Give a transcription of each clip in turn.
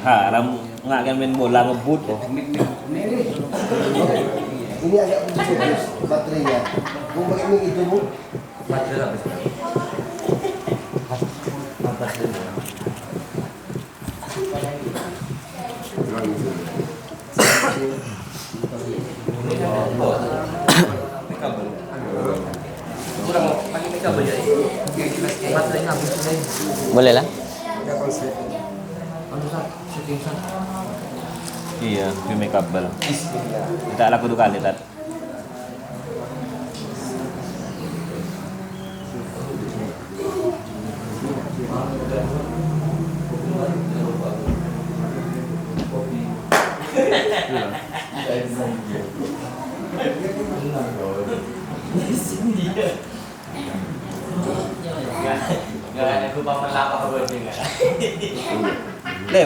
Haram nggak kan main bola ngebut. Ini agak putus baterainya. Mau pakai mic itu, Bu? Baterai habis. Kurang pakai kabel ya. Baterainya habis. Boleh lah. Iya, cuma kabel. Kita laku 2 kali tat.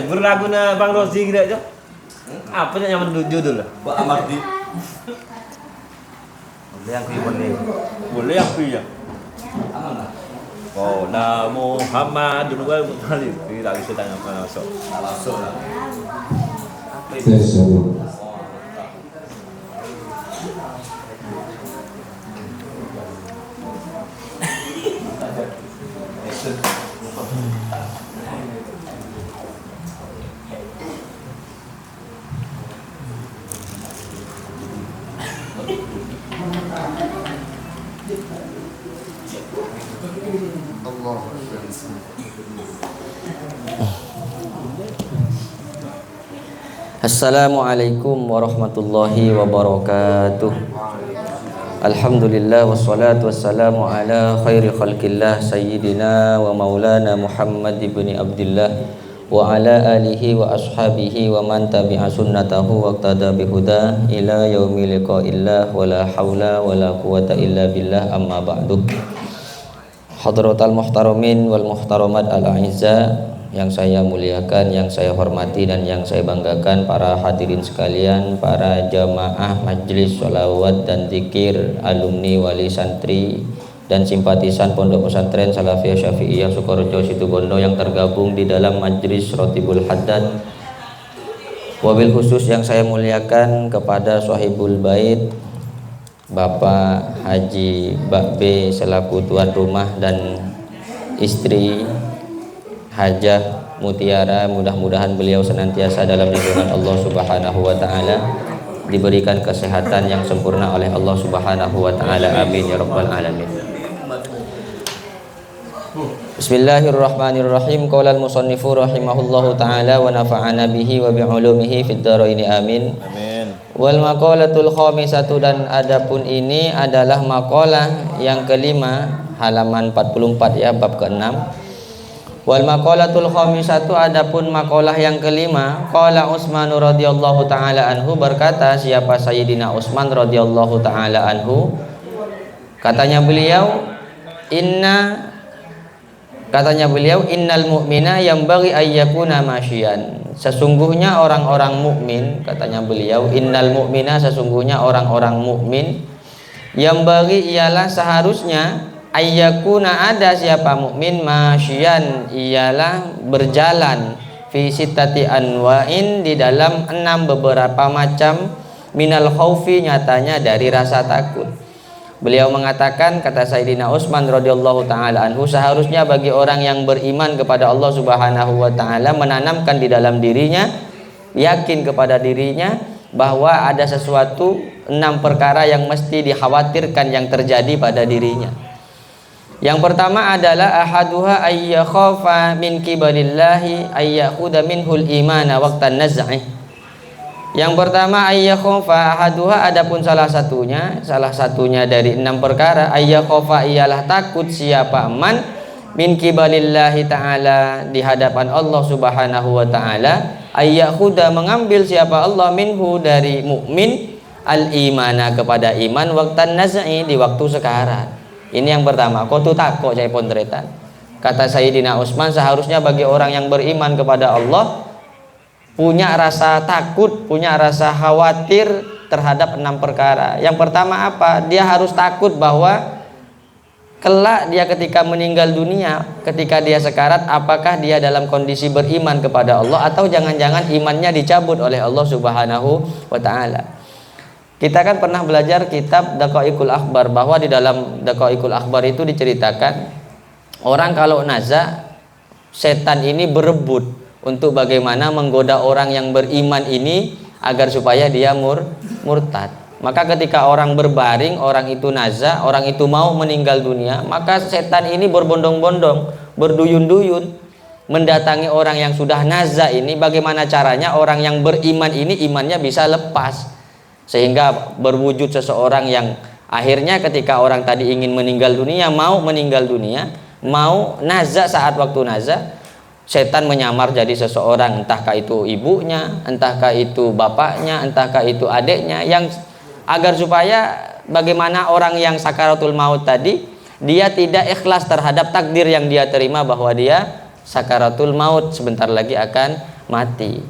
Berlagu na Bang Rozi gitu aja. Apa yang judul? Pak Amardi. Boleh yang kuih boleh. Boleh yang pilih. Aman lah. Oh, na Muhammad dulu kan kali. Tidak bisa tanya apa masuk. Langsung lah. Assalamualaikum warahmatullahi wabarakatuh. Alhamdulillah wassalatu wassalamu ala khairi khalqillah sayyidina wa maulana Muhammad ibn Abdullah wa ala alihi wa ashabihi wa man tabi'a sunnatahu wa iqtada bihuda ila yaumil liqa'illah wa la haula wa la quwata illa billah amma ba'du. Hadratal muhtaramin wal muhtaramat al-a'izza, yang saya muliakan, yang saya hormati dan yang saya banggakan, para hadirin sekalian, para jamaah majelis sholawat dan zikir, alumni wali santri dan simpatisan Pondok Pesantren Salafiyah Syafi'iyah Sukorejo Situbondo yang tergabung di dalam majelis Rotibul Haddad. Wabil khusus yang saya muliakan kepada Sohibul Bait Bapak Haji Bakbe selaku tuan rumah dan istri Hajah Mutiara, mudah-mudahan beliau senantiasa dalam lindungan Allah Subhanahu wa taala, diberikan kesehatan yang sempurna oleh Allah Subhanahu wa taala. Amin ya rabbal alamin. Bismillahirrahmanirrahim. Qala al-musannifu rahimahullahu taala wa nafa'ana bihi wa bi ulumihi fid dharain amin. Amin. Wal maqalatul khamisatu, dan adapun ini adalah maqalah yang kelima, halaman 44 ya, bab ke-6. Wal maqalatul khamisatu, adapun maqalah yang kelima, qala Utsman radhiyallahu taala anhu, berkata siapa Sayyidina Utsman radhiyallahu taala anhu, katanya beliau innal mu'mina yambaghi ayyakuna masyian. Sesungguhnya orang-orang mukmin, katanya beliau, innal mu'mina, sesungguhnya orang-orang mukmin, yambaghi ialah seharusnya, ayyakuna ada siapa mukmin, masyian ialah berjalan, fi sittati anwa'in di dalam 6 beberapa macam, minal khaufi nyatanya dari rasa takut. Beliau mengatakan, kata Sayyidina Utsman radhiyallahu taala anhu, seharusnya bagi orang yang beriman kepada Allah Subhanahu wa taala menanamkan di dalam dirinya, yakin kepada dirinya bahwa ada sesuatu 6 perkara yang mesti dikhawatirkan yang terjadi pada dirinya. Yang pertama adalah ahaduha ayyakhafa min kibalillahi ayyakhuda minhul imana waqtan naz'ih. Yang pertama ayyakhafa ahaduha, adapun salah satunya dari 6 perkara, ayyakhafa ialah takut siapa man min kibalillahi ta'ala di hadapan Allah Subhanahu wa ta'ala, ayyakhuda mengambil siapa Allah minhu dari mukmin al-imana kepada iman waqtan naz'i di waktu sekarat. Ini yang pertama, kotu takut saya pondretan. Kata Sayyidina Utsman, seharusnya bagi orang yang beriman kepada Allah punya rasa takut, punya rasa khawatir terhadap 6 perkara. Yang pertama apa? Dia harus takut bahwa kelak dia ketika meninggal dunia, ketika dia sekarat, apakah dia dalam kondisi beriman kepada Allah atau jangan-jangan imannya dicabut oleh Allah Subhanahu wa taala. Kita kan pernah belajar kitab Daqaiqul Akhbar, bahwa di dalam Daqaiqul Akhbar itu diceritakan orang kalau nazak, setan ini berebut untuk bagaimana menggoda orang yang beriman ini agar supaya dia murtad. Maka ketika orang berbaring, orang itu nazak, orang itu mau meninggal dunia, maka setan ini berbondong-bondong, berduyun-duyun mendatangi orang yang sudah nazak ini. Bagaimana caranya orang yang beriman ini imannya bisa lepas, sehingga berwujud seseorang yang akhirnya ketika orang tadi ingin meninggal dunia, mau meninggal dunia, mau nazak, saat waktu nazak, setan menyamar jadi seseorang, entahkah itu ibunya, entahkah itu bapaknya, entahkah itu adiknya, yang agar supaya bagaimana orang yang sakaratul maut tadi dia tidak ikhlas terhadap takdir yang dia terima, bahwa dia sakaratul maut, sebentar lagi akan mati.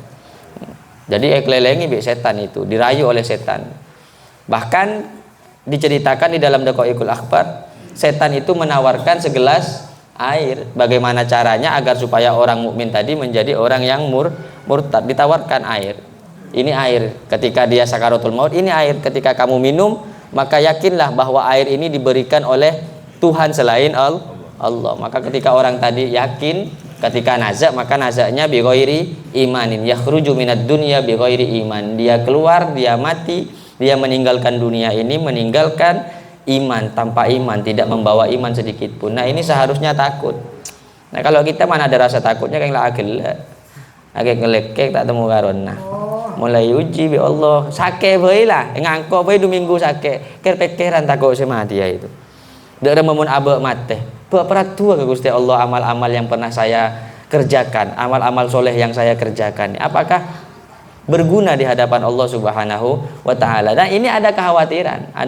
Jadi eklelengi be setan itu, dirayu oleh setan. Bahkan diceritakan di dalam Daqaiqul Akhbar, setan itu menawarkan segelas air. Bagaimana caranya agar supaya orang mukmin tadi menjadi orang yang murtad? Ditawarkan air. Ini air ketika dia sakaratul maut, ini air ketika kamu minum, maka yakinlah bahwa air ini diberikan oleh Tuhan selain Allah. Maka ketika orang tadi yakin ketika nazak, maka nazaknya bi ghairi imanin, yakhruju minad dunya bi ghairi iman. Dia keluar, dia mati, dia meninggalkan dunia ini meninggalkan iman, tanpa iman, tidak membawa iman sedikit pun. Nah, ini seharusnya takut. Nah, kalau kita mana ada rasa takutnya, kayak agak ngelekek tak temu karona. Mulai uji bi Allah, sake bae lah, ngangkok bae 2 minggu sake, ker-pekeran takut sama dia itu. Dak memun abe mate. Peratua ke Gusti Allah amal-amal yang pernah saya kerjakan, amal-amal soleh yang saya kerjakan. Apakah berguna di hadapan Allah Subhanahu wa taala? Dan ini ada kekhawatiran.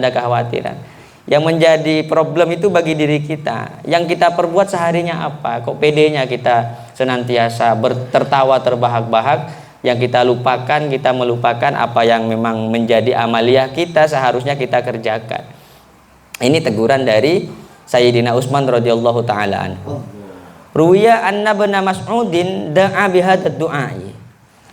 Yang menjadi problem itu bagi diri kita. Yang kita perbuat seharinya apa? Kok pedenya kita senantiasa tertawa terbahak-bahak, yang kita lupakan, kita melupakan apa yang memang menjadi amaliyah kita seharusnya kita kerjakan. Ini teguran dari Sayyidina Utsman radhiyallahu taala anhu. Ruwiya anna ibn Mas'udin da'a bihadzal du'ai.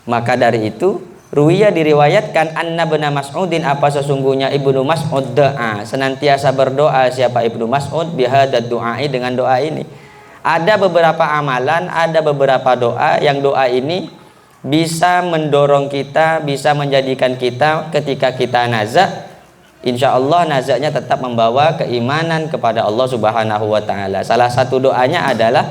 Maka dari itu ruwiya diriwayatkan anna ibn Mas'udin, apa sesungguhnya Ibnu Mas'ud da'a, senantiasa berdoa siapa Ibnu Mas'ud bihadzal du'ai, dengan doa ini. Ada beberapa amalan, ada beberapa doa yang doa ini bisa mendorong kita, bisa menjadikan kita ketika kita nazak, insya Allah nazaknya tetap membawa keimanan kepada Allah Subhanahu wa taala. Salah satu doanya adalah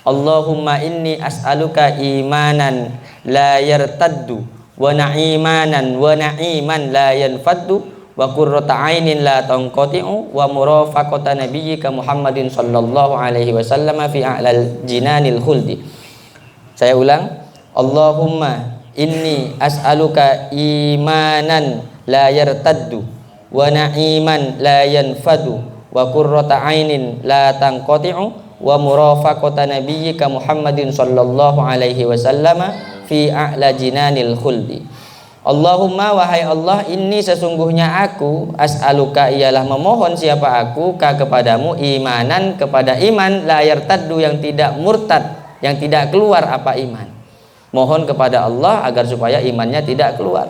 Allahumma inni as'aluka imanan la yartaddu wa na'imanan wa na'iman la yanfaddu wa qurrata 'ainin la tanqati'u wa murafaqata nabiyyika Muhammadin sallallahu alaihi wasallam fi a'lal jinanil khuldi. Saya ulang, Allahumma inni as'aluka imanan la yartaddu wa na'iman la yanfadu wa qurrata 'ainin la tanqati'u wa murafaqata nabiyyika Muhammadin sallallahu alaihi wasallam fi a'la jinanil khuldi. Allahumma, wahai Allah, inni sesungguhnya aku, as'aluka ialah memohon siapa aku, ka kepadamu, imanan kepada iman, la yartaddu yang tidak murtad, yang tidak keluar apa iman. Mohon kepada Allah agar supaya imannya tidak keluar.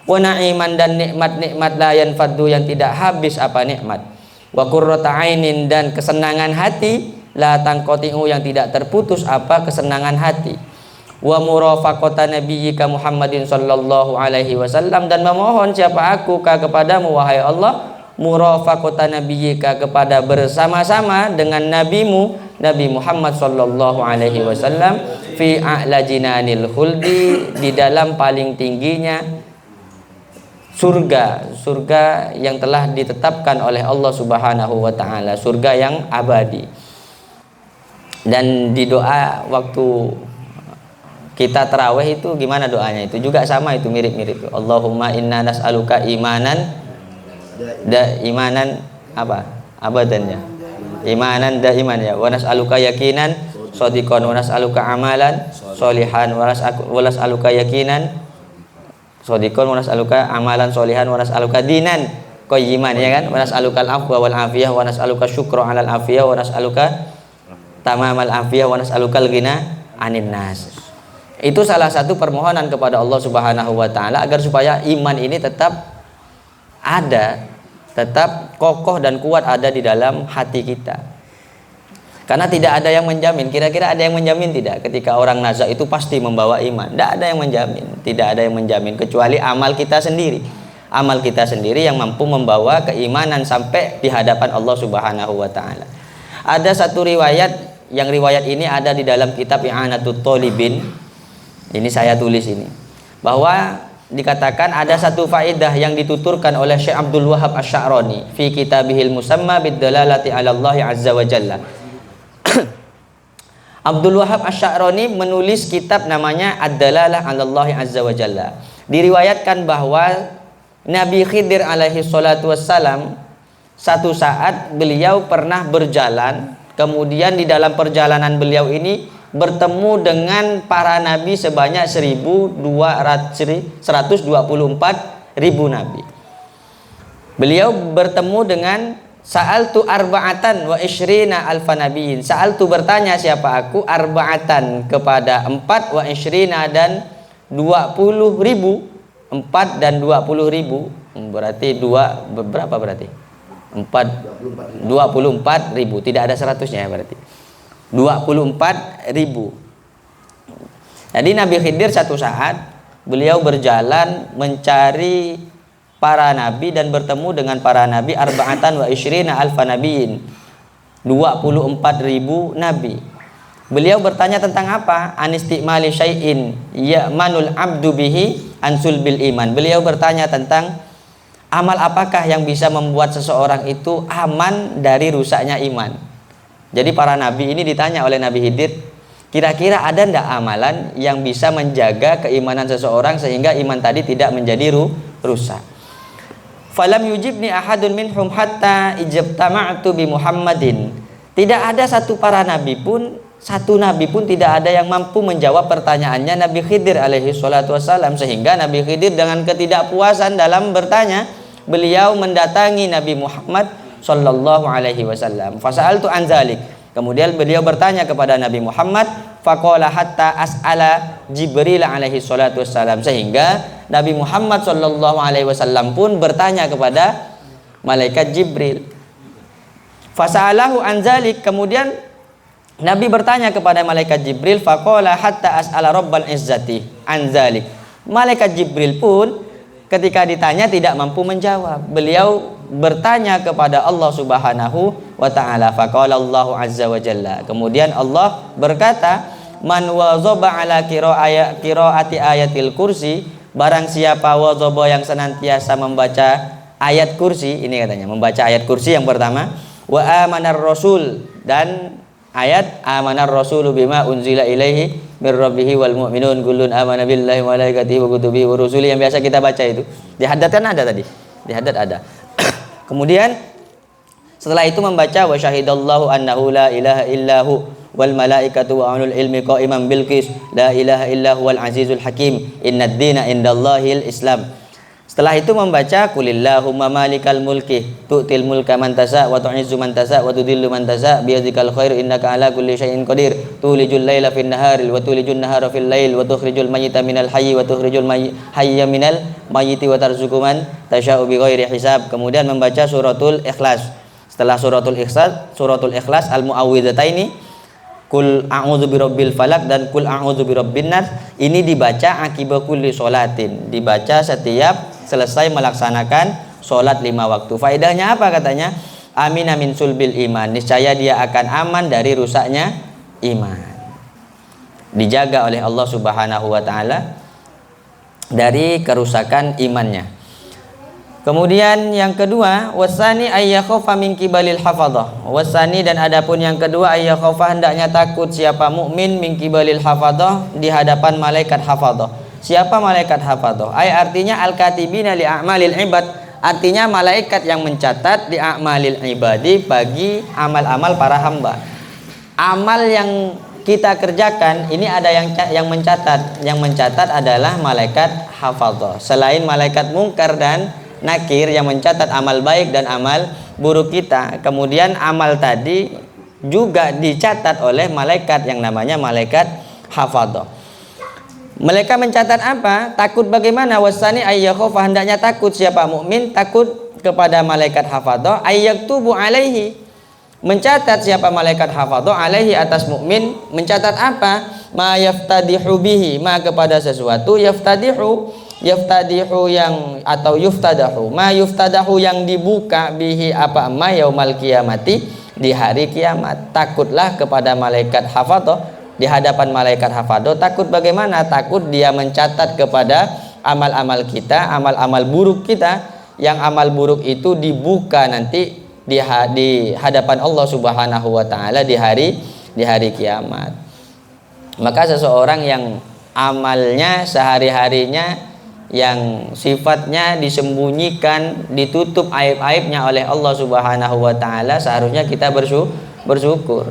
Wa na'iman, dan nikmat-nikmat la yanfaddu yang tidak habis apa nikmat. Wa qurrata 'ainin, dan kesenangan hati, la tanqati'u yang tidak terputus apa kesenangan hati. Wa murafaqata nabiyyika Muhammadin sallallahu alaihi wasallam, dan memohon siapa aku ka kepadamu wahai Allah, murafaqata nabiyyika kepada bersama-sama dengan nabimu Nabi Muhammad sallallahu alaihi wasallam fi a'la jinanil khuldi, di dalam paling tingginya surga yang telah ditetapkan oleh Allah Subhanahu wa taala, surga yang abadi. Dan di doa waktu kita tarawih itu gimana doanya? Itu juga sama, itu mirip-mirip. Allahumma inna nas'aluka imanan imanan apa? Abadannya. Imanan daiman ya. Wa nas'aluka yakinan shadiqan wa nas'aluka amalan sholihan wa nas'aluka yakinan shadiqan wa nas'aluka amalan sholihan wa nas'aluka dinan qayyiman ya kan, wa nas'alukal afwa wal afiyah wa nas'aluka syukra 'alal afiyah wa nas'aluka tamamal afiyah wa nas'alukal ghina 'anin nas. Itu salah satu permohonan kepada Allah Subhanahu wa taala agar supaya iman ini tetap ada, tetap kokoh dan kuat ada di dalam hati kita. Karena tidak ada yang menjamin. Kira-kira ada yang menjamin tidak ketika orang nazar itu pasti membawa iman? Tidak ada yang menjamin. Tidak ada yang menjamin kecuali amal kita sendiri. Amal kita sendiri yang mampu membawa keimanan sampai di hadapan Allah Subhanahu wa taala. Ada satu riwayat, yang riwayat ini ada di dalam kitab I'anatut Thalibin. Ini saya tulis ini. Bahwa dikatakan ada satu faedah yang dituturkan oleh Syekh Abdul Wahhab Asy-Sya'rani fi kitabihil musamma bid-dalalati 'ala Allah 'azza wa jalla. Abdul Wahhab Asy-Sya'rani menulis kitab namanya Ad-Dalalah 'ala Allah 'azza wa jalla. Diriwayatkan bahwa Nabi Khidir alaihi salatu wassalam satu saat beliau pernah berjalan, kemudian di dalam perjalanan beliau ini bertemu dengan para nabi sebanyak 124.000 nabi. Beliau bertemu dengan Sa'altu arba'atan wa ishrina alfa nabiyin. Sa'altu bertanya siapa aku, arba'atan kepada 4 wa ishrina dan 20.000. 4 dan 20.000 berarti berapa berarti? 24.000. Tidak ada 100-nya ya berarti. 24.000. Jadi Nabi Khidir satu saat beliau berjalan mencari para nabi dan bertemu dengan para nabi arba'atan wa ishrina alfa nabiyin, 24.000 nabi. Beliau bertanya tentang apa? Anistimali syai'in ya'manul abdu bihi ansul bil iman. Beliau bertanya tentang amal apakah yang bisa membuat seseorang itu aman dari rusaknya iman. Jadi para nabi ini ditanya oleh Nabi Khidir, kira-kira ada ndak amalan yang bisa menjaga keimanan seseorang sehingga iman tadi tidak menjadi rusak? Falam yujibni ahadun minhum hatta ijtama'tu bi Muhammadin. Tidak ada satu nabi pun tidak ada yang mampu menjawab pertanyaannya Nabi Khidir alaihi salatu wassalam, sehingga Nabi Khidir dengan ketidakpuasan dalam bertanya, beliau mendatangi Nabi Muhammad sallallahu alaihi wasallam. Fasa'altu an dzalik. Kemudian beliau bertanya kepada Nabi Muhammad, faqala hatta as'ala Jibril alaihi salatu wassalam, sehingga Nabi Muhammad sallallahu alaihi wasallam pun bertanya kepada malaikat Jibril. Fasa'alahu an dzalik. Kemudian Nabi bertanya kepada malaikat Jibril, faqala hatta as'ala rabbal izzati an dzalik. Malaikat Jibril pun ketika ditanya tidak mampu menjawab. Beliau bertanya kepada Allah Subhanahu wa taala, faqala Allahu azza wa jalla. Kemudian Allah berkata, man wazaba ala qiraati ayatil kursi, barang siapa wazaba yang senantiasa membaca ayat kursi, ini katanya membaca ayat kursi yang pertama, wa amanar rasul, dan ayat amanar rasulu bima unzila ilaihi mir rabbihi wal mu'minun kullun amana billahi wa malaikatihi wa kutubihi wa rusuli, yang biasa kita baca itu. Di hadat kan ada tadi. Di hadat ada. Kemudian setelah itu membaca wa syahidallahu annahu la ilaha illahu wal malaikatu wa ulul ilmi qa'iman bil qis la ilaha illahu wal azizul hakim innad dina indallahil islam. Setelah itu membaca qulillahumma malikal mulki tu'til mulka man tasha wa tu'izzu man tasha wa tudhillu man tasha biyadikal khair innaka ala kulli syai'in qadir tulijul laila fin nahari wa tulijun nahara fil lail wa tukhrijul mayyita minal hayyi wa tukhrijul hayya minal mayyiti wa tarzuqu man tasha'u bighairi hisab. Kemudian membaca suratul ikhlas. Setelah suratul ikhlas al-mu'awwidhataini kul a'udzu birabbil falaq dan kul a'udzu birabbin nas, ini dibaca akibat kulli sholatin, dibaca setiap selesai melaksanakan sholat 5 waktu. Faedahnya apa katanya? Amin amin sulbil iman, niscaya dia akan aman dari rusaknya iman, dijaga oleh Allah Subhanahu wa taala dari kerusakan imannya. Kemudian yang kedua, wasani ayyakhafa min kibalil hafadhah. Wasani, dan adapun yang kedua, ayyakhafa hendaknya takut siapa mukmin min kibalil hafadhah, di hadapan malaikat hafadhah. Siapa malaikat hafadhah? Artinya al-katibina li a'malil ibad, artinya malaikat yang mencatat li a'malil ibadi, bagi amal-amal para hamba. Amal yang kita kerjakan ini ada yang mencatat. Yang mencatat adalah malaikat hafadhah. Selain malaikat mungkar dan nakir yang mencatat amal baik dan amal buruk kita. Kemudian amal tadi juga dicatat oleh malaikat yang namanya malaikat hafadhah. Mereka mencatat apa? Takut bagaimana? Wasani ayyakhafa, hendaknya takut siapa mukmin, takut kepada malaikat hafadhah, ayyaktubu alaihi, mencatat siapa malaikat hafadhah alaihi atas mukmin, mencatat apa? Ma yaftadihu bihi, ma kepada sesuatu, yaftadihu yang atau yuftadahu, ma yuftadahu yang dibuka bihi apa ma yaumal kiamati, di hari kiamat. Takutlah kepada malaikat hafadhah, di hadapan malaikat hafadhah. Takut bagaimana? Takut dia mencatat kepada amal-amal kita, amal-amal buruk kita, yang amal buruk itu dibuka nanti di hadapan Allah Subhanahu wa taala di hari kiamat. Maka seseorang yang amalnya sehari-harinya yang sifatnya disembunyikan, ditutup aib-aibnya oleh Allah Subhanahu wa taala, seharusnya kita bersyukur.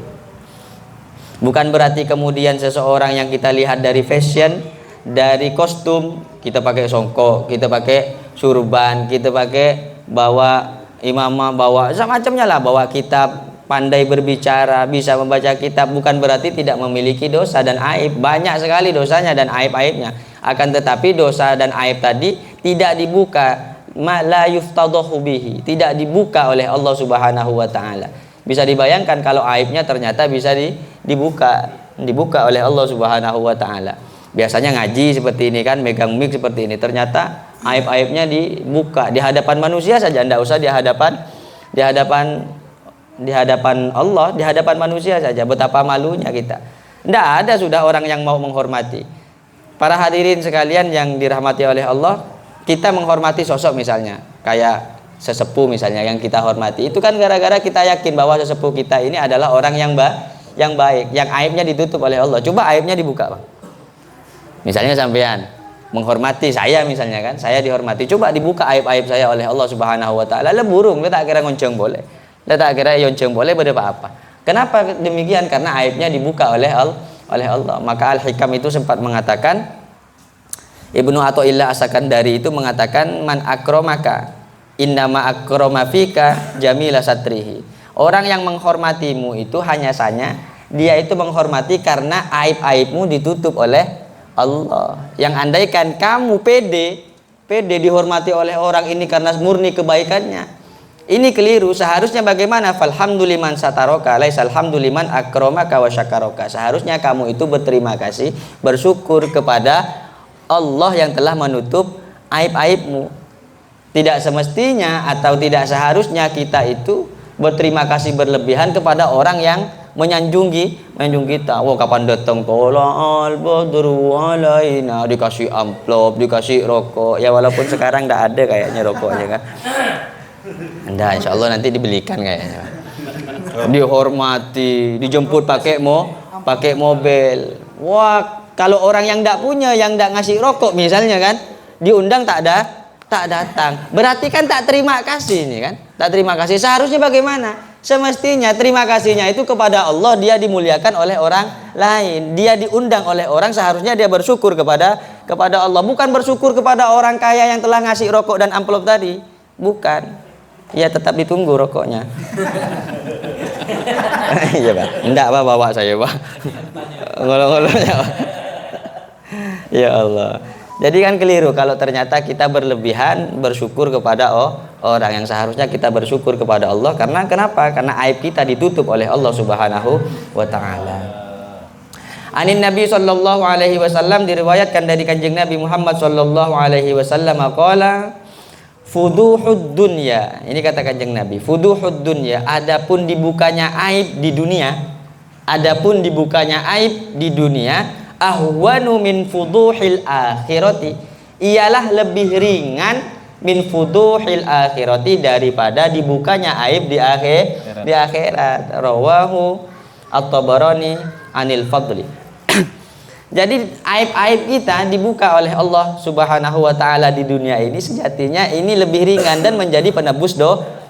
Bukan berarti kemudian seseorang yang kita lihat dari fashion, dari kostum, kita pakai songkok, kita pakai surban, kita pakai bawa imamah, bawa semacamnya lah, bawa kitab, pandai berbicara, bisa membaca kitab, bukan berarti tidak memiliki dosa dan aib. Banyak sekali dosanya dan aib-aibnya. Akan tetapi dosa dan aib tadi tidak dibuka, la yuftadahu bihi, tidak dibuka oleh Allah Subhanahu wa taala. Bisa dibayangkan kalau aibnya ternyata bisa dibuka oleh Allah Subhanahu wa taala. Biasanya ngaji seperti ini kan, megang mic seperti ini, ternyata aib-aibnya dibuka di hadapan manusia saja, tidak usah di hadapan Allah, di hadapan manusia saja. Betapa malunya kita. Tidak ada sudah orang yang mau menghormati. Para hadirin sekalian yang dirahmati oleh Allah, kita menghormati sosok misalnya kayak sesepuh misalnya yang kita hormati, itu kan gara-gara kita yakin bahwa sesepuh kita ini adalah orang yang baik, yang aibnya ditutup oleh Allah. Coba aibnya dibuka, Bang. Misalnya sampean menghormati saya misalnya kan, saya dihormati, coba dibuka aib-aib saya oleh Allah Subhanahu wa taala. Le burung, le tak kira ngonceng boleh. Le tak kira yonceng boleh apa-apa. Kenapa demikian? Karena aibnya dibuka oleh Allah. Maka Al-Hikam itu sempat mengatakan, Ibnu Athaillah As-Sakandari itu mengatakan, man akramaka innama akrama fika jamila satrihi. Orang yang menghormatimu itu hanya saja dia itu menghormati karena aib-aibmu ditutup oleh Allah. Yang andaikan kamu pede dihormati oleh orang ini karena murni kebaikannya, ini keliru. Seharusnya bagaimana? Falhamduliman sataroka laisal hamduliman akramaka wa syakaraka. Seharusnya kamu itu berterima kasih, bersyukur kepada Allah yang telah menutup aib-aibmu. Tidak semestinya atau tidak seharusnya kita itu berterima kasih berlebihan kepada orang yang menyanjung kita. Wah, kapan datang tola'al badru alaina, dikasih amplop, dikasih rokok. Ya walaupun sekarang tidak ada kayaknya rokoknya kan. Anda insya Allah nanti dibelikan kayaknya. Dihormati, dijemput pakai mobil. Wah, kalau orang yang tidak punya, yang tidak ngasih rokok misalnya kan, diundang tak datang, berarti kan tak terima kasih ini kan, tak terima kasih. Seharusnya bagaimana? Semestinya terima kasihnya itu kepada Allah, dia dimuliakan oleh orang lain, dia diundang oleh orang, seharusnya dia bersyukur kepada Allah, bukan bersyukur kepada orang kaya yang telah ngasih rokok dan amplop tadi, bukan. Ya tetap ditunggu rokoknya. Iya Pak, enggak Pak, bawa saya Pak. Ngolong-ngolongnya Pak. Ya Allah. Jadi kan keliru kalau ternyata kita berlebihan bersyukur kepada orang yang seharusnya kita bersyukur kepada Allah. Karena kenapa? Karena aib kita ditutup oleh Allah Subhanahu wa taala. Anin Nabi sallallahu alaihi wasallam, diriwayatkan dari Kanjeng Nabi Muhammad sallallahu alaihi wasallam qala fuduhud dunya. Ini kata Kanjeng Nabi, fuduhud dunya, adapun dibukanya aib di dunia, adapun dibukanya aib di dunia, ahwanu min fuduhil akhirati, ialah lebih ringan min fuduhil akhirati, daripada dibukanya aib di akhirat. Rawahu At-Tabarani anil Fadli. Jadi aib-aib kita dibuka oleh Allah Subhanahu wa taala di dunia ini, sejatinya ini lebih ringan dan menjadi penebus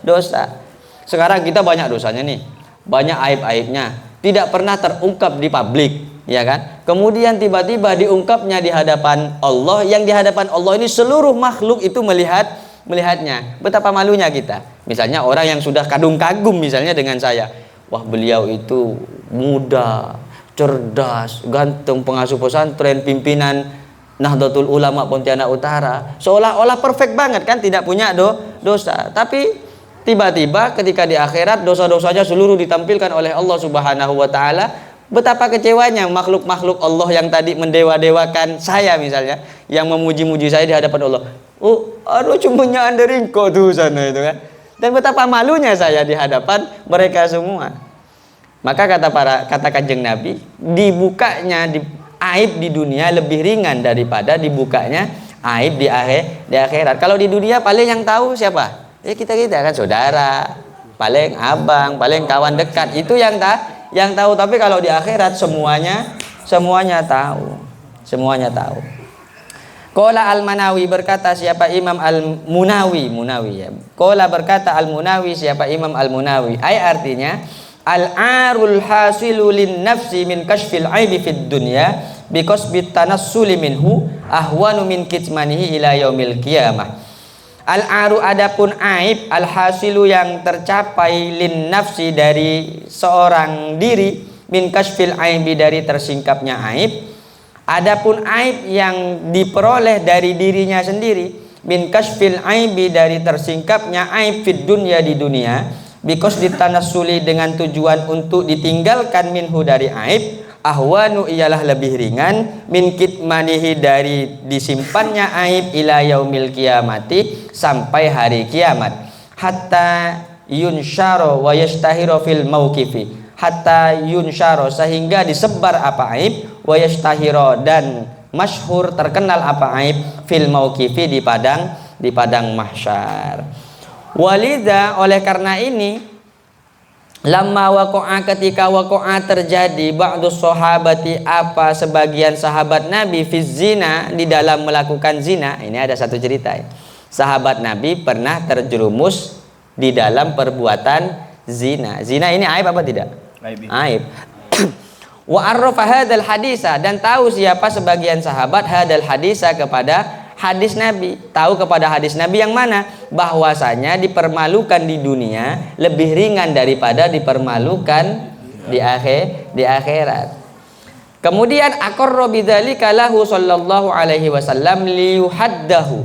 dosa. Sekarang kita banyak dosanya nih, banyak aib-aibnya, tidak pernah terungkap di publik, ya kan? Kemudian tiba-tiba diungkapnya di hadapan Allah, yang di hadapan Allah ini seluruh makhluk itu melihat melihatnya. Betapa malunya kita. Misalnya orang yang sudah kagum misalnya dengan saya. Wah, beliau itu muda, cerdas, ganteng, pengasuh pesantren, pimpinan Nahdlatul Ulama Pontianak Utara. Seolah-olah perfect banget kan, tidak punya dosa. Tapi tiba-tiba ketika di akhirat dosa-dosanya seluruh ditampilkan oleh Allah Subhanahu wa taala. Betapa kecewanya makhluk-makhluk Allah yang tadi mendewa-dewakan saya misalnya, yang memuji-muji saya di hadapan Allah. Oh, aduh cumanya Anda ringko tuh sana itu kan. Dan betapa malunya saya di hadapan mereka semua. Maka kata Kanjeng Nabi, dibukanya aib di dunia lebih ringan daripada dibukanya aib di akhirat. Kalau di dunia paling yang tahu siapa? Kita kan saudara, paling abang, paling kawan dekat, itu yang tahu. Tapi kalau di akhirat semuanya tahu. Semuanya tahu. Qala Al-Munawi, berkata siapa Imam Al-Munawi ya. Qala berkata Al-Munawi, siapa Imam Al-Munawi. Artinya al-arul hasilu lin nafsi min kashfil aibi fid dunya biqasbit tanassuli minhu ahwanu min kitmanihi ila yaumil qiyamah. Al-aru adapun aib, al-hasilu yang tercapai lin nafsi dari seorang diri, min kashfil aibi dari tersingkapnya aib. Adapun aib yang diperoleh dari dirinya sendiri, min kashfil aibi dari tersingkapnya aib fid dunya di dunia, because ditanassuli dengan tujuan untuk ditinggalkan minhu dari aib, ahwanu ialah lebih ringan, min kitmanihi dari disimpannya aib ila yaumil qiyamati sampai hari kiamat, hatta yunsyaro wa yastahiro fil mauqifi, hatta yunsyaro sehingga disebar apa aib, wa yastahiro dan masyhur terkenal apa aib, fil mauqifi di padang mahsyar. Walidha, oleh karena ini, lamma waqa'a, ketika waqa'a terjadi, ba'du sahabati, apa sebagian sahabat Nabi, fi zina, di dalam melakukan zina. Ini ada satu cerita. Sahabat Nabi pernah terjerumus di dalam perbuatan zina. Zina ini aib apa tidak? Aib. Wa arrafa hadzal hadisa, dan tahu siapa sebagian sahabat hadzal hadisa kepada hadis Nabi. Tahu kepada hadis Nabi yang mana? Bahwasanya dipermalukan di dunia lebih ringan daripada dipermalukan di akhirat. Kemudian aqarra bidzalika lahu sallallahu alaihi wasallam liyuhaddahu.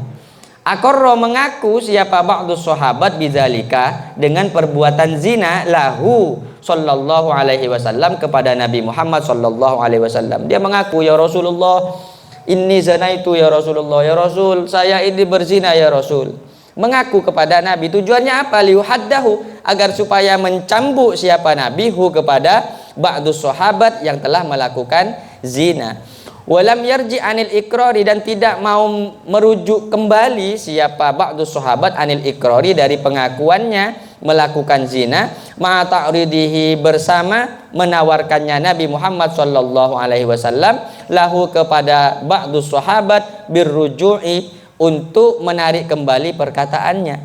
Aqarra mengaku siapa ba'du sahabat bidzalika dengan perbuatan zina lahu sallallahu alaihi wasallam kepada Nabi Muhammad sallallahu alaihi wasallam. Dia mengaku, ya Rasulullah, inni zanaitu ya Rasulullah, ya Rasul, saya ini berzina ya Rasul. Mengaku kepada Nabi, tujuannya apa? Liyuhaddahu, agar supaya mencambuk siapa Nabi hu kepada ba'du sahabat yang telah melakukan zina. Walam yarji anil ikrari, dan tidak mau merujuk kembali siapa ba'du sahabat anil ikrari dari pengakuannya melakukan zina, ma ta'ridihi bersama menawarkannya Nabi Muhammad sallallahu alaihi wasallam lahu kepada ba'du sahabat birruju'i, untuk menarik kembali perkataannya,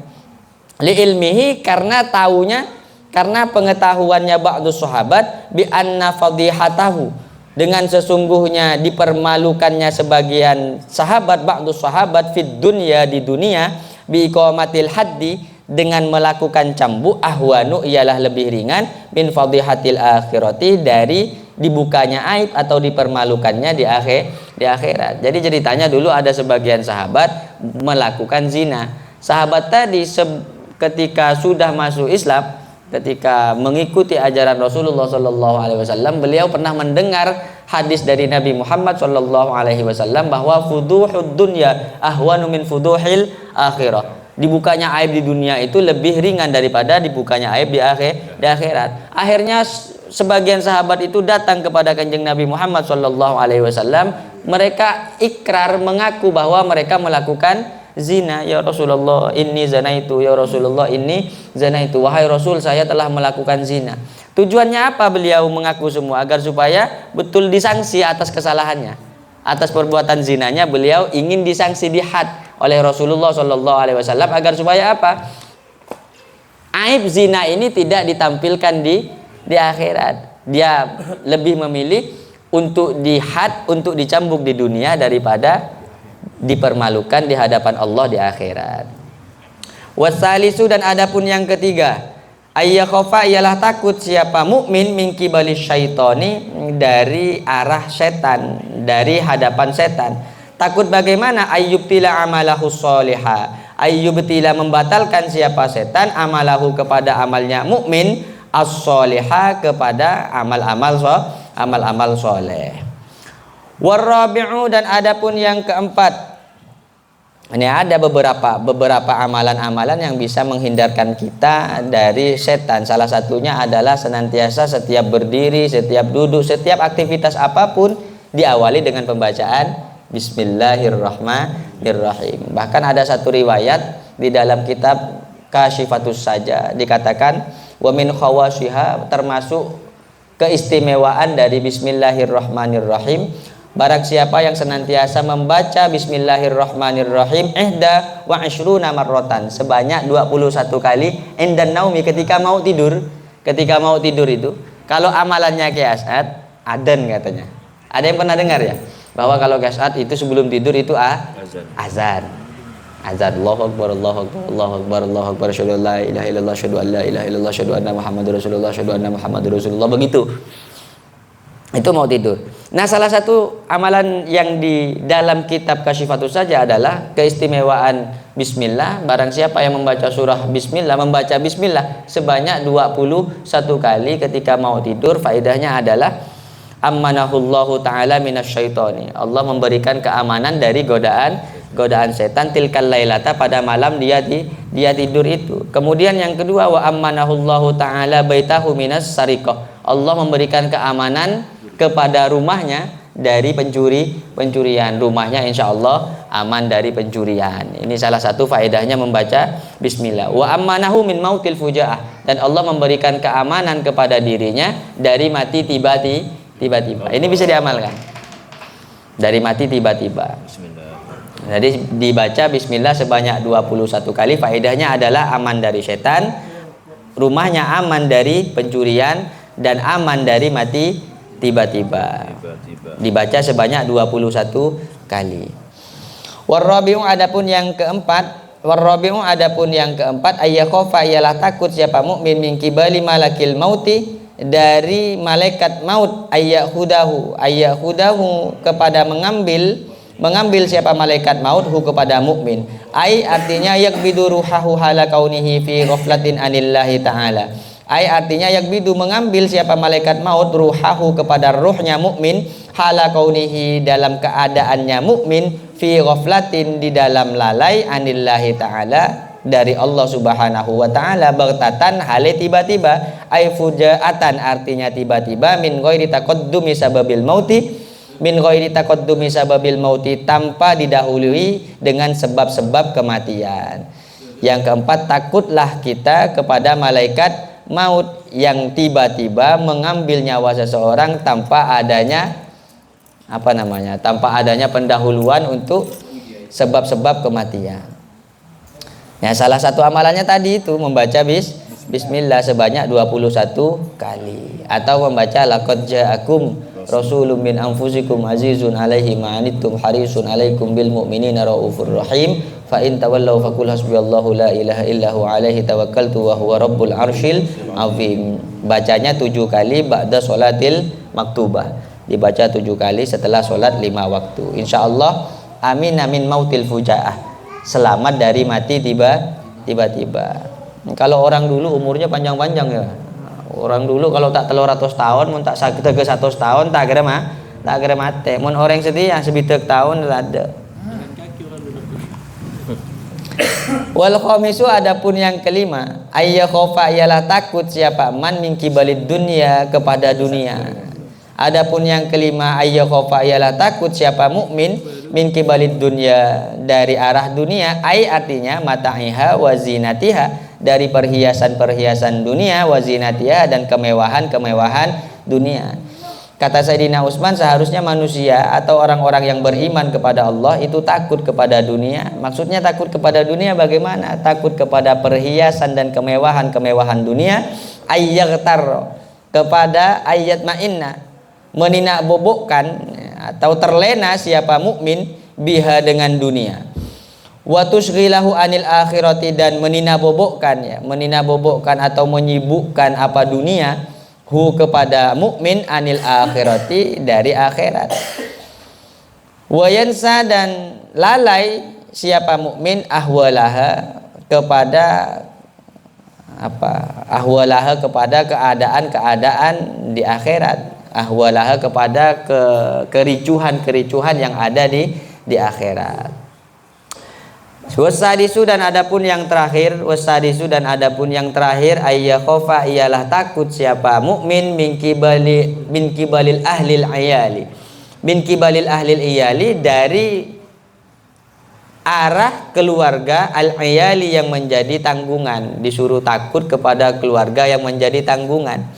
li ilmihi, karena taunya, karena pengetahuannya ba'du sahabat, bi anna fadihatahu, dengan sesungguhnya dipermalukannya sebagian sahabat ba'du sahabat fid dunya di dunia, bi iqamatil haddi, dengan melakukan cambuk, ahwanu ialah lebih ringan, min fadihatil akhirati, dari dibukanya aib atau dipermalukannya di akhirat. Jadi ceritanya dulu ada sebagian sahabat melakukan zina. Sahabat tadi ketika sudah masuk Islam, ketika mengikuti ajaran Rasulullah sallallahu alaihi wasallam, beliau pernah mendengar hadis dari Nabi Muhammad sallallahu alaihi wasallam bahwa fuduhud dunya ahwanu min fuduhil akhirah. Dibukanya aib di dunia itu lebih ringan daripada dibukanya aib di akhirat. Akhirnya sebagian sahabat itu datang kepada Kanjeng Nabi Muhammad sallallahu alaihi wasallam. Mereka ikrar, mengaku bahwa mereka melakukan zina. Ya Rasulullah, inni zanaitu. Ya Rasulullah, inni zanaitu. Wahai Rasul, saya telah melakukan zina. Tujuannya apa beliau mengaku semua? Agar supaya betul disangsi atas kesalahannya, atas perbuatan zinanya. Beliau ingin disangsi, dihad oleh Rasulullah sallallahu alaihi wasallam, agar supaya apa? Aib zina ini tidak ditampilkan di akhirat. Dia lebih memilih untuk dihad, untuk dicambuk di dunia daripada dipermalukan di hadapan Allah di akhirat. Wasalisu dan adapun yang ketiga, ayyakhofa ialah takut siapa mukmin min qibali syaitani dari arah setan, dari hadapan setan. Takut bagaimana? Ayyubtila amalahu sholiha, ayyubtila membatalkan siapa setan amalahu kepada amalnya mukmin, as-sholiha kepada amal-amal soleh. Warabi'u dan adapun yang keempat, ini ada beberapa amalan-amalan yang bisa menghindarkan kita dari setan. Salah satunya adalah senantiasa setiap berdiri, setiap duduk, setiap aktivitas apapun diawali dengan pembacaan Bismillahirrahmanirrahim. Bahkan ada satu riwayat di dalam kitab Kasyifatus Saja dikatakan wa min khawasyiha, termasuk keistimewaan dari Bismillahirrahmanirrahim, barang siapa yang senantiasa membaca Bismillahirrahmanirrahim ihda wa ashruna marrotan, sebanyak 21 kali indan naumi, ketika mau tidur. Ketika mau tidur itu, kalau amalannya kayak As'ad, adan katanya. Ada yang pernah dengar ya? Bahwa kalau As'ad itu sebelum tidur itu azan. Allahu Akbar, Allahu Akbar, Allahu Akbar, Allahu Akbar, asyhadu an la ilaha illallah, asyhadu an la ilaha illallah, asyhadu anna Muhammadar Rasulullah, asyhadu anna Muhammadar Rasulullah, begitu. Itu mau tidur. Nah, salah satu amalan yang di dalam kitab Kasyifatus Saja adalah keistimewaan bismillah. Barang siapa yang membaca surah bismillah, membaca bismillah sebanyak 21 kali ketika mau tidur, faedahnya adalah ammanahullahu ta'ala minasyaitoni, Allah memberikan keamanan dari godaan setan tilkal lailata, pada malam dia tidur itu. Kemudian yang kedua, wa ammanahullahu ta'ala baitahu minas sariqah, Allah memberikan keamanan kepada rumahnya dari pencurian. Rumahnya insya Allah aman dari pencurian. Ini salah satu faedahnya membaca bismillah. Wa ammanahu min mautil fujaah, dan Allah memberikan keamanan kepada dirinya dari mati tiba-tiba. Ini bisa diamalkan, dari mati tiba-tiba. Jadi dibaca bismillah sebanyak 21 kali, faedahnya adalah aman dari setan, rumahnya aman dari pencurian, dan aman dari mati tiba-tiba. Dibaca sebanyak 21 kali. Warabi'u adapun yang keempat, ayyakhofa ialah takut siapa mukmin min qibali malakil mauti, dari malaikat maut, ayyahudahu kepada mengambil siapa malaikat maut hu kepada mukmin. Artinya yakbidu ruhahu hala kaunihi fi ghaflatin anillahi ta'ala. Artinya yakbidu mengambil siapa malaikat maut ruhahu kepada ruhnya mukmin, hala kaunihi dalam keadaannya mukmin, fi ghaflatin di dalam lalai, anillahi ta'ala dari Allah Subhanahu wa taala, baghtatan hale tiba-tiba, ay fujaatan artinya tiba-tiba, min ghairi taqaddumi sababil mauti, tanpa didahului dengan sebab-sebab kematian. Yang keempat, takutlah kita kepada malaikat maut yang tiba-tiba mengambil nyawa seseorang tanpa adanya tanpa adanya pendahuluan untuk sebab-sebab kematian. Ya, salah satu amalannya tadi itu membaca bismillah sebanyak 21 kali, atau membaca laqad ja'akum rasulun min anfusikum azizun alaihi ma anittum harisun alaikum bil mu'minina raufur rahim fa in tawallaw faqul hasbiyallahu la ilaha illa huwa alaihi tawakkaltu wa huwa rabbul arsyil azim. Bacanya 7 kali ba'da sholatil maktubah, dibaca 7 kali setelah sholat 5 waktu. Insyaallah amin amin mautil fujaah, selamat dari mati tiba-tiba. Kalau orang dulu umurnya panjang-panjang ya. Orang dulu kalau tak 300 tahun, mun tak sakit ke 100 tahun tak kira mati. Mun orang setia sebitek tahun ada. Wal khamisu adapun yang kelima, ayyakhofa ialah takut siapa man min qibalid dunya kepada dunia. Adapun yang kelima, ayyakhofa ialah takut siapa mukmin min qibalid dunya dari arah dunia, artinya mata'iha wa zinatiha, dari perhiasan-perhiasan dunia, wa zinatiha dan kemewahan-kemewahan dunia. Kata Sayyidina Utsman, seharusnya manusia atau orang-orang yang beriman kepada Allah itu takut kepada dunia. Maksudnya takut kepada dunia bagaimana? Takut kepada perhiasan dan kemewahan-kemewahan dunia, ayyaghtar kepada ayat ma'inna, meninak bobokkan atau terlena siapa mukmin biha dengan dunia. wa tusghilahu anil akhirati, dan menina-bobokkan atau menyibukkan apa dunia, hu kepada mukmin, anil akhirati dari akhirat. Wa yansa, dan lalai siapa mukmin, ahwalaha kepada ahwalaha kepada keadaan-keadaan di akhirat, ahwalaha kepada kericuhan-kericuhan yang ada di akhirat. Wasadisu, dan adapun yang terakhir, ayyakhofa, ialah takut siapa mukmin, min kibalil ahlil iyali, dari arah keluarga, al-iyali yang menjadi tanggungan, disuruh takut kepada keluarga yang menjadi tanggungan.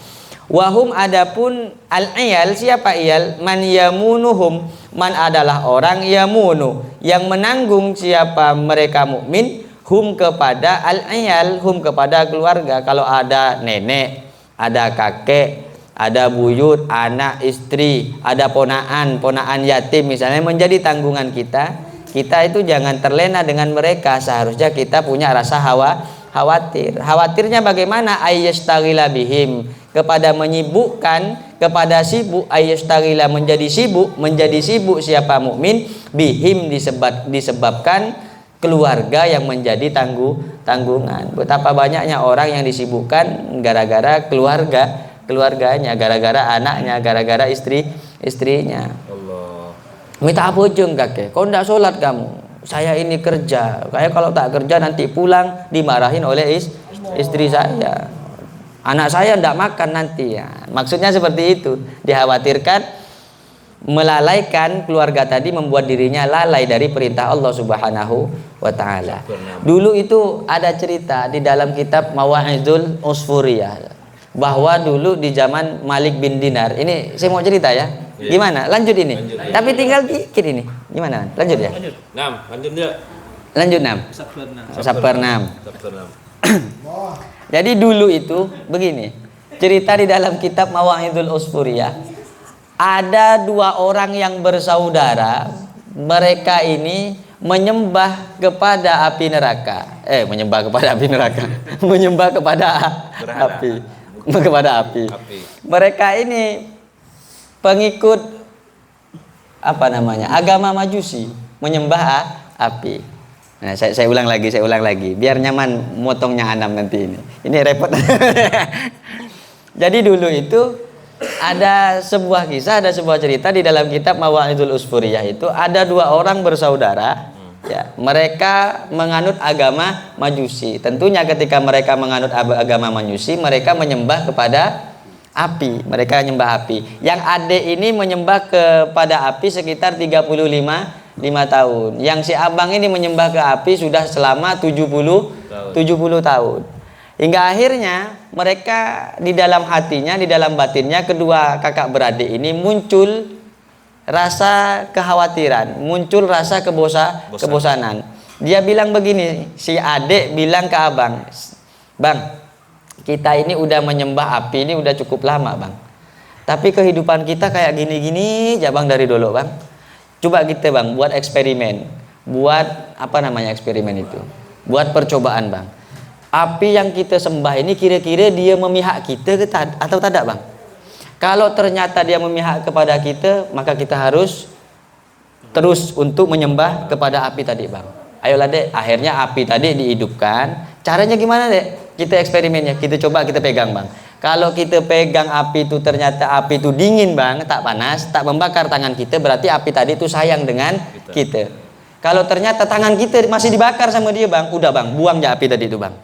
Wahum, adapun al-iyal, siapa iyal, man yamunuhum, man adalah orang, yamunu yang menanggung siapa mereka mukmin, hum kepada al-iyal, hum kepada keluarga. Kalau ada nenek, ada kakek, ada buyut, anak, istri, ada ponaan yatim misalnya menjadi tanggungan kita itu jangan terlena dengan mereka. Seharusnya kita punya rasa khawatir. Khawatirnya bagaimana? Ayyastaghila bihim, kepada menyibukkan, kepada sibuk, ayyastaghila menjadi sibuk siapa mukmin, bihim disebabkan keluarga yang menjadi tanggungan. Betapa banyaknya orang yang disibukkan gara-gara keluarganya, gara-gara anaknya, gara-gara istrinya. Minta apa jeng kakek, kau ndak sholat kamu, saya ini kerja, kayak kalau tak kerja nanti pulang dimarahin oleh istri saya, anak saya ndak makan nanti ya. Maksudnya seperti itu, dikhawatirkan melalaikan keluarga tadi, membuat dirinya lalai dari perintah Allah Subhanahu wa Ta'ala. Dulu itu ada cerita di dalam kitab Mawa'idul Usfuriyah, bahwa dulu di zaman Malik bin Dinar, ini saya mau cerita ya. Gimana? Lanjut ini. Tapi tinggal dikit ini. Gimana? Lanjut ya? Lanjut dia. Lanjut 6. Sabar 6. Jadi dulu itu begini. Cerita di dalam kitab Mawa'idul Usfuriyah. Ada dua orang yang bersaudara. Mereka ini menyembah kepada api neraka. Menyembah kepada api neraka. Menyembah kepada api. Kepada api. Mereka ini pengikut agama Majusi, menyembah api. Nah, saya ulang lagi biar nyaman motongnya Anam nanti ini repot. Jadi dulu itu ada sebuah kisah, ada sebuah cerita di dalam kitab Mawa'idul Usfuriyah. Itu ada dua orang bersaudara ya, mereka menganut agama Majusi. Tentunya ketika mereka menganut agama Majusi, mereka menyembah kepada api, mereka menyembah api. Yang adik ini menyembah kepada api sekitar 35 tahun. Yang si abang ini menyembah ke api sudah selama 70 tahun. Hingga akhirnya mereka di dalam hatinya, di dalam batinnya, kedua kakak beradik ini muncul rasa kekhawatiran, muncul rasa kebosanan. Dia bilang begini, si adik bilang ke abang, "Bang, kita ini udah menyembah api ini udah cukup lama bang, tapi kehidupan kita kayak gini-gini aja bang dari dulu bang. Coba kita bang buat eksperimen, buat eksperimen itu, buat percobaan bang. Api yang kita sembah ini kira-kira dia memihak kita atau tidak bang? Kalau ternyata dia memihak kepada kita, maka kita harus terus untuk menyembah kepada api tadi bang. Ayolah dek." Akhirnya api tadi dihidupkan. Caranya gimana dek? Kita eksperimennya, kita coba, kita pegang bang. Kalau kita pegang api itu ternyata api itu dingin bang, tak panas, tak membakar tangan kita, berarti api tadi itu sayang dengan kita. Kalau ternyata tangan kita masih dibakar sama dia bang, udah bang, buang aja api tadi itu bang.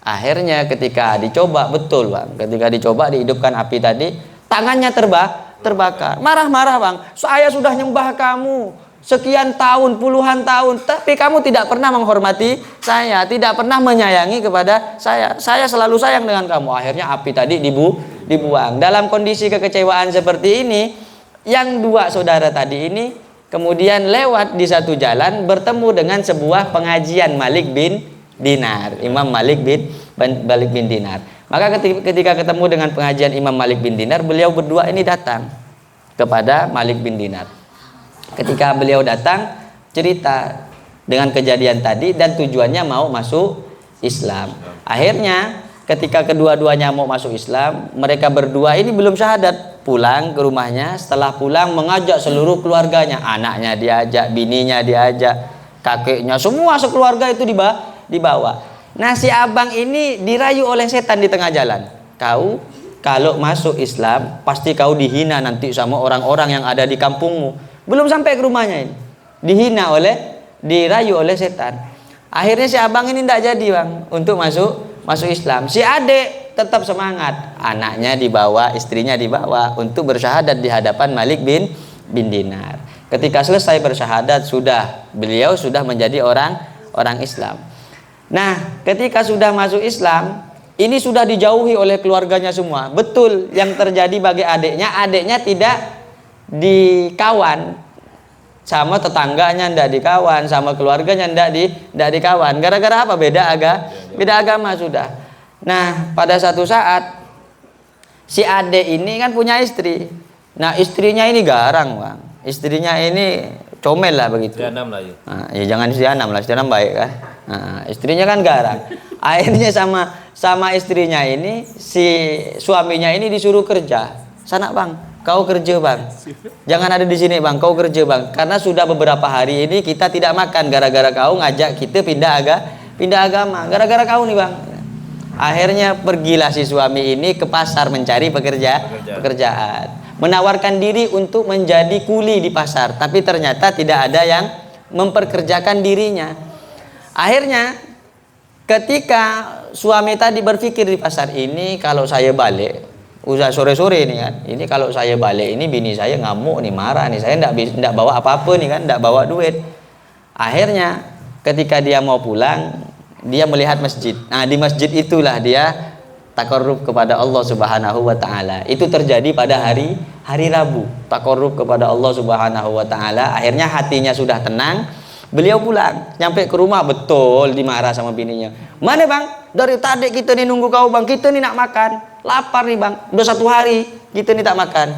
Akhirnya ketika dicoba, betul bang, ketika dicoba dihidupkan api tadi, tangannya terbakar. Marah-marah bang, saya sudah nyembah kamu sekian tahun, puluhan tahun, tapi kamu tidak pernah menghormati saya, tidak pernah menyayangi kepada saya selalu sayang dengan kamu. Akhirnya api tadi dibuang. Dalam kondisi kekecewaan seperti ini, yang dua saudara tadi ini kemudian lewat di satu jalan, bertemu dengan sebuah pengajian Malik bin Dinar, Imam Malik bin Dinar. Maka ketika ketemu dengan pengajian Imam Malik bin Dinar, beliau berdua ini datang kepada Malik bin Dinar. Ketika beliau datang cerita, dengan kejadian tadi dan tujuannya mau masuk Islam. Akhirnya ketika kedua-duanya mau masuk Islam, mereka berdua ini belum syahadat, pulang ke rumahnya. Setelah pulang mengajak seluruh keluarganya, anaknya diajak, bininya diajak, kakeknya, semua sekeluarga itu dibawa. Nah, si abang ini dirayu oleh setan di tengah jalan. Kau kalau masuk Islam pasti kau dihina nanti sama orang-orang yang ada di kampungmu. Belum sampai ke rumahnya ini, dirayu oleh setan. Akhirnya si abang ini tidak jadi bang untuk masuk Islam. Si adik tetap semangat, anaknya dibawa, istrinya dibawa untuk bersyahadat di hadapan Malik bin Dinar. Ketika selesai bersyahadat, beliau sudah menjadi orang Islam. Nah, ketika sudah masuk Islam, ini sudah dijauhi oleh keluarganya semua. Betul yang terjadi bagi adiknya tidak dikawan sama tetangganya, tidak dikawan sama keluarganya, tidak dikawan. Gara-gara apa? Beda agama sudah. Nah, pada satu saat si adik ini kan punya istri. Nah, istrinya ini garang bang. Istrinya ini comel lah begitu. Istri 6 lah ya. Nah, ya jangan istri 6 lah, istri 6 baik kan. Nah, istrinya kan garang. Akhirnya sama istrinya ini, si suaminya ini disuruh kerja. Sana bang, kau kerja bang. Jangan ada di sini bang, kau kerja bang. Karena sudah beberapa hari ini kita tidak makan gara-gara kau ngajak kita pindah agama. Gara-gara kau nih bang. Akhirnya pergilah si suami ini ke pasar mencari pekerjaan. Menawarkan diri untuk menjadi kuli di pasar, tapi ternyata tidak ada yang memperkerjakan dirinya. Akhirnya ketika suami tadi berpikir di pasar ini, kalau saya balik, udah sore-sore ini kan, ini kalau saya balik ini bini saya ngamuk nih, marah nih, saya tidak bawa apa-apa nih kan, tidak bawa duit. Akhirnya ketika dia mau pulang, dia melihat masjid. Nah, di masjid itulah dia takarrub kepada Allah Subhanahu wa taala. Itu terjadi pada hari Rabu. Takarrub kepada Allah Subhanahu wa taala. Akhirnya hatinya sudah tenang. Beliau pulang, nyampe ke rumah betul dimarah sama bininya. Mana bang? Dari tadi kita nih nunggu kau bang, kita nih nak makan. Lapar nih bang, udah 1 hari kita nih tak makan.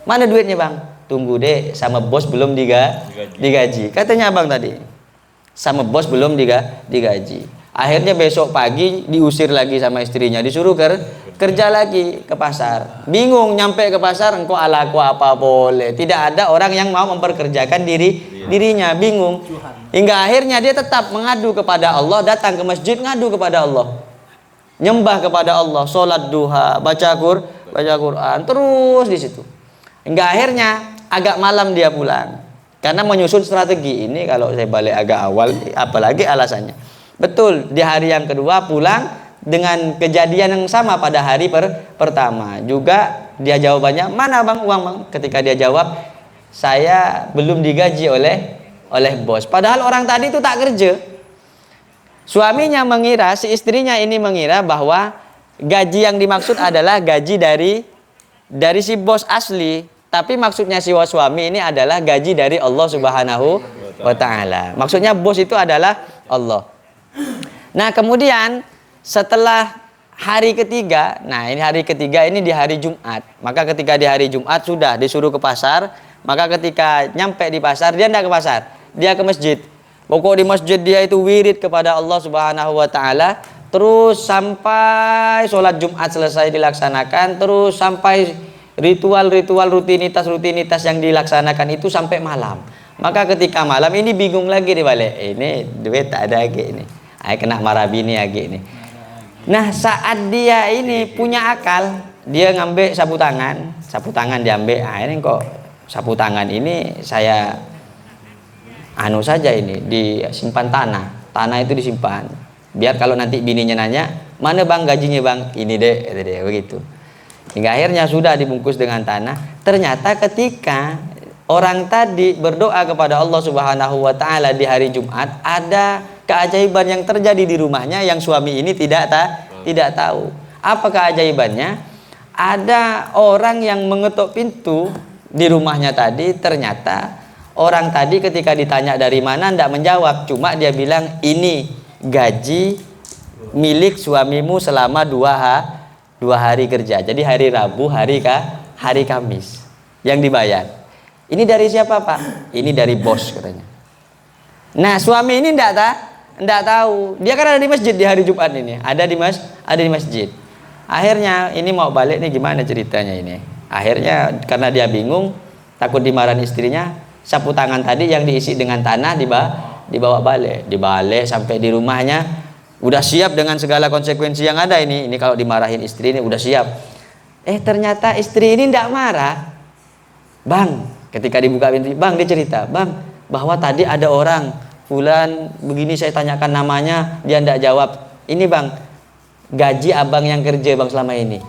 Mana duitnya bang? Tunggu deh, sama bos belum digaji. Katanya abang tadi, sama bos belum digaji. Akhirnya besok pagi diusir lagi sama istrinya, disuruh kerja lagi ke pasar. Bingung nyampe ke pasar, engkau alaku apa boleh. Tidak ada orang yang mau memperkerjakan dirinya, bingung. Hingga akhirnya dia tetap mengadu kepada Allah, datang ke masjid ngadu kepada Allah. Nyembah kepada Allah, sholat duha, baca Quran, terus di situ. Hingga akhirnya agak malam dia pulang. Karena menyusun strategi ini, kalau saya balik agak awal, apalagi alasannya. Betul, di hari yang kedua pulang dengan kejadian yang sama pada hari pertama. Juga dia jawabannya, mana bang uang bang? Ketika dia jawab, saya belum digaji oleh bos. Padahal orang tadi itu tak kerja. Suaminya mengira, si istrinya ini mengira bahwa gaji yang dimaksud adalah gaji dari si bos asli. Tapi maksudnya si suami ini adalah gaji dari Allah Subhanahu wa taala. Maksudnya bos itu adalah Allah. Nah, kemudian setelah hari ketiga, nah ini hari ketiga ini di hari Jumat. Maka ketika di hari Jumat sudah disuruh ke pasar, maka ketika nyampe di pasar, dia tidak ke pasar, dia ke masjid. Pokok di masjid dia itu wirid kepada Allah Subhanahu wa taala, terus sampai sholat Jumat selesai dilaksanakan, terus sampai ritual-ritual rutinitas yang dilaksanakan itu sampai malam. Maka ketika malam ini bingung lagi di balik, ini duit tak ada lagi ini. Kena marah bini lagi ini. Nah, saat dia ini punya akal, dia ngambil sapu tangan diambil. Ini kok sapu tangan ini saya saja ini disimpan tanah itu disimpan. Biar kalau nanti bininya nanya, mana bang gajinya bang? Ini deh, begitu. Hingga akhirnya sudah dibungkus dengan tanah. Ternyata ketika orang tadi berdoa kepada Allah Subhanahu wa taala di hari Jumat, ada keajaiban yang terjadi di rumahnya yang suami ini tidak tahu. Apa keajaibannya? Ada orang yang mengetuk pintu di rumahnya tadi. Ternyata orang tadi ketika ditanya dari mana tidak menjawab, cuma dia bilang ini gaji milik suamimu selama 2 hari kerja. Jadi hari Rabu, hari Kamis yang dibayar. Ini dari siapa pak? Ini dari bos katanya. Nah, suami ini enggak tahu. Dia kan ada di masjid di hari Jumat ini. Ada di masjid. Akhirnya ini mau balik nih, gimana ceritanya ini? Akhirnya karena dia bingung, takut dimarahin istrinya, sapu tangan tadi yang diisi dengan tanah dibawa balik. Dibalik sampai di rumahnya, udah siap dengan segala konsekuensi yang ada ini. Ini kalau dimarahin istri ini udah siap. Ternyata istri ini enggak marah. Bang, ketika dibuka pintu, Bang, dia cerita, Bang, bahwa tadi ada orang fulan begini, saya tanyakan namanya, dia enggak jawab. Ini Bang, gaji abang yang kerja Bang selama ini.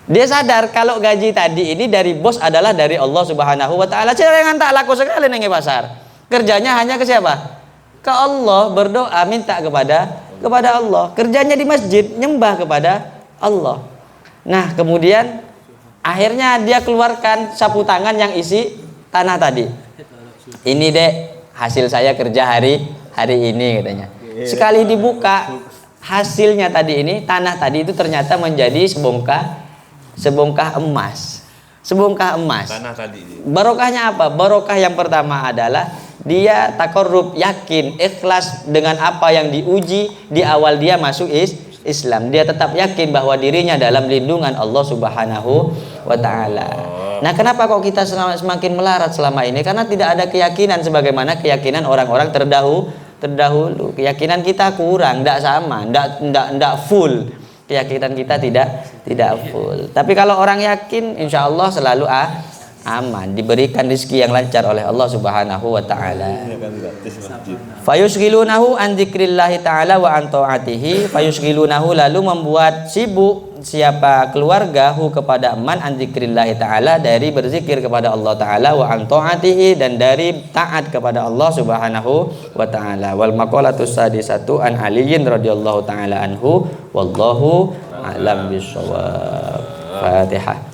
Dia sadar kalau gaji tadi ini dari bos adalah dari Allah Subhanahu wa taala. Jangan tak laku sekali neng pasar. Kerjanya hanya ke siapa? Ke Allah, berdoa minta kepada Allah. Kerjanya di masjid nyembah kepada Allah. Nah, kemudian akhirnya dia keluarkan sapu tangan yang isi tanah tadi. Ini dek hasil saya kerja hari ini katanya. Sekali dibuka hasilnya tadi ini, tanah tadi itu ternyata menjadi sebongkah emas. Tanah tadi. Barokahnya apa? Barokah yang pertama adalah dia takarrub, yakin, ikhlas dengan apa yang diuji di awal dia masuk Islam. Dia tetap yakin bahwa dirinya dalam lindungan Allah Subhanahu wa taala. Nah, kenapa kok kita semakin melarat selama ini? Karena tidak ada keyakinan sebagaimana keyakinan orang-orang terdahulu. Keyakinan kita kurang, tidak sama, tidak full. Keyakinan kita tidak full. Tapi kalau orang yakin, insya Allah selalu aman, diberikan rezeki yang lancar oleh Allah Subhanahu wa taala. Fayusghilunahu an dzikrillahi taala wa an taatihi. Fayusghilunahu, lalu membuat sibuk siapa keluarga kepada man an dzikrillahi taala, dari berzikir kepada Allah taala, wa an taatihi, dan dari taat kepada Allah Subhanahu wa taala. Wal maqalatus sadisatu an Aliyin radhiyallahu taala anhu, wallahu a'lam bishawab. Fatihah.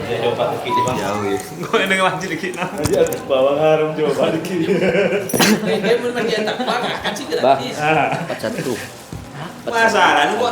Coba dikit Bang. Jauh ya. Kok ini wajib dikit nah. Aja bawang harum coba dikit. Dia belum lagi tak pakai kan sih gratis. Satu. Masalah kok